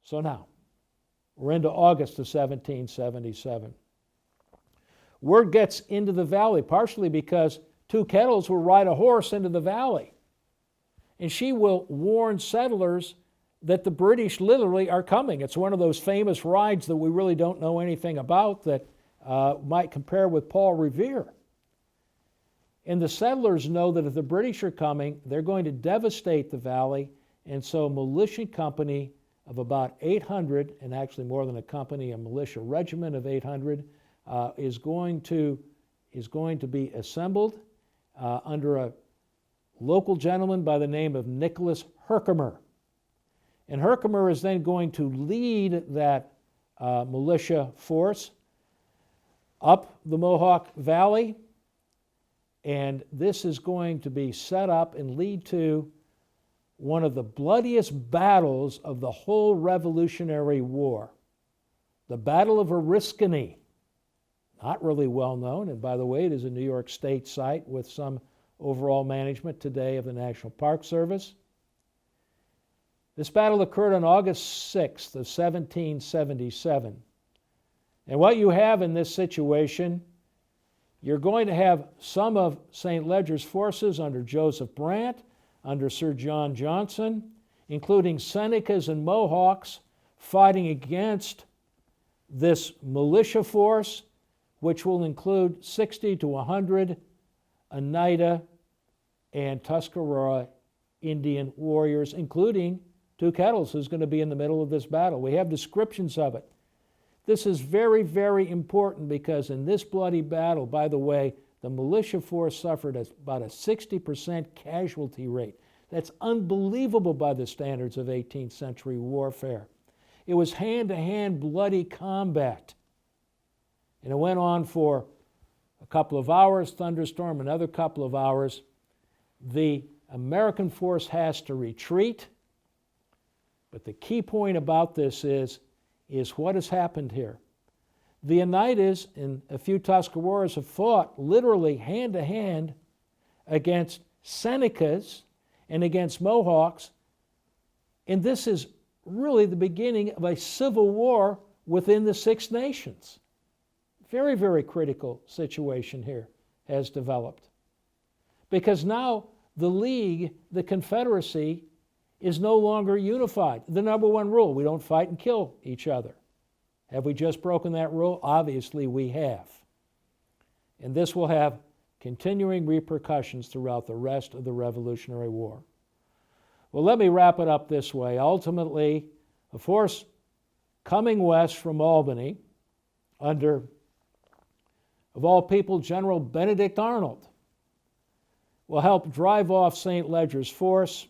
So now, we're into August of 1777. Word gets into the valley, partially because Two Kettles will ride a horse into the valley. And she will warn settlers that the British literally are coming. It's one of those famous rides that we really don't know anything about that might compare with Paul Revere. And the settlers know that if the British are coming, they're going to devastate the valley. And so a militia company of about 800, and actually more than a company, a militia regiment of 800, is going to be assembled under a local gentleman by the name of Nicholas Herkimer. And Herkimer is then going to lead that militia force up the Mohawk Valley, and this is going to be set up and lead to one of the bloodiest battles of the whole Revolutionary War, the Battle of Oriskany. Not really well known, and by the way, it is a New York State site with some overall management today of the National Park Service. This battle occurred on August 6th of 1777. And what you have in this situation, you're going to have some of St. Leger's forces under Joseph Brant, under Sir John Johnson, including Senecas and Mohawks, fighting against this militia force, which will include 60 to 100 Oneida and Tuscarora Indian warriors, including Two Kettles, who's going to be in the middle of this battle. We have descriptions of it. This is very, very important because in this bloody battle, by the way, the militia force suffered about a 60% casualty rate. That's unbelievable by the standards of 18th century warfare. It was hand-to-hand bloody combat. And it went on for a couple of hours, thunderstorm, another couple of hours. The American force has to retreat. But the key point about this is what has happened here. The Oneidas and a few Tuscaroras have fought literally hand-to-hand against Senecas and against Mohawks, and this is really the beginning of a civil war within the Six Nations. Very, very critical situation here has developed. Because now the League, the Confederacy, is no longer unified. The number one rule, we don't fight and kill each other. Have we just broken that rule? Obviously we have. And this will have continuing repercussions throughout the rest of the Revolutionary War. Well, let me wrap it up this way. Ultimately, a force coming west from Albany under, of all people, General Benedict Arnold will help drive off St. Leger's force.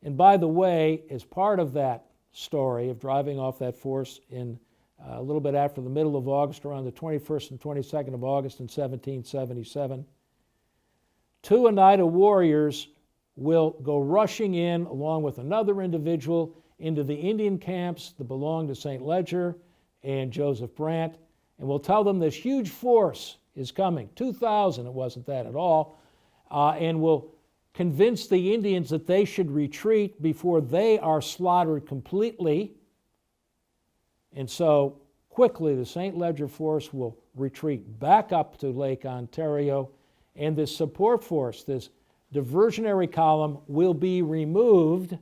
And by the way, as part of that story of driving off that force in a little bit after the middle of August, around the 21st and 22nd of August in 1777, two Oneida warriors will go rushing in, along with another individual, into the Indian camps that belong to St. Leger and Joseph Brant, and will tell them this huge force is coming, 2,000, it wasn't that at all, and will convince the Indians that they should retreat before they are slaughtered completely. And so quickly the St. Leger force will retreat back up to Lake Ontario, and this support force, this diversionary column, will be removed,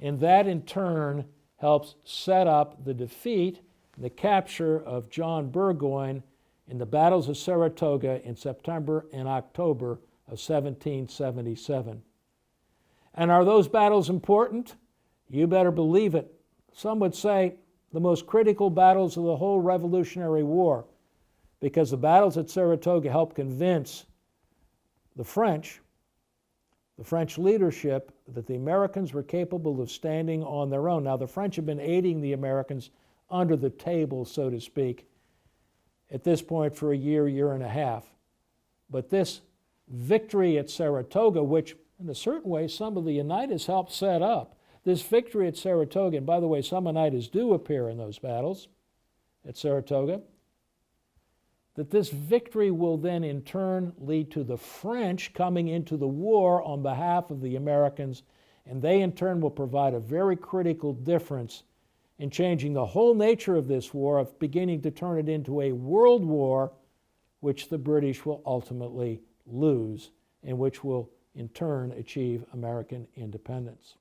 and that in turn helps set up the defeat, the capture of John Burgoyne in the battles of Saratoga in September and October of 1777. And are those battles important? You better believe it. Some would say the most critical battles of the whole Revolutionary War, because the battles at Saratoga helped convince the French leadership that the Americans were capable of standing on their own. Now, the French have been aiding the Americans under the table, so to speak, at this point for a year, year and a half. But this victory at Saratoga, which in a certain way some of the Oneidas helped set up, this victory at Saratoga, and by the way, some Oneidas do appear in those battles at Saratoga, that this victory will then in turn lead to the French coming into the war on behalf of the Americans, and they in turn will provide a very critical difference in changing the whole nature of this war, of beginning to turn it into a world war, which the British will ultimately lose, and which will in turn achieve American independence.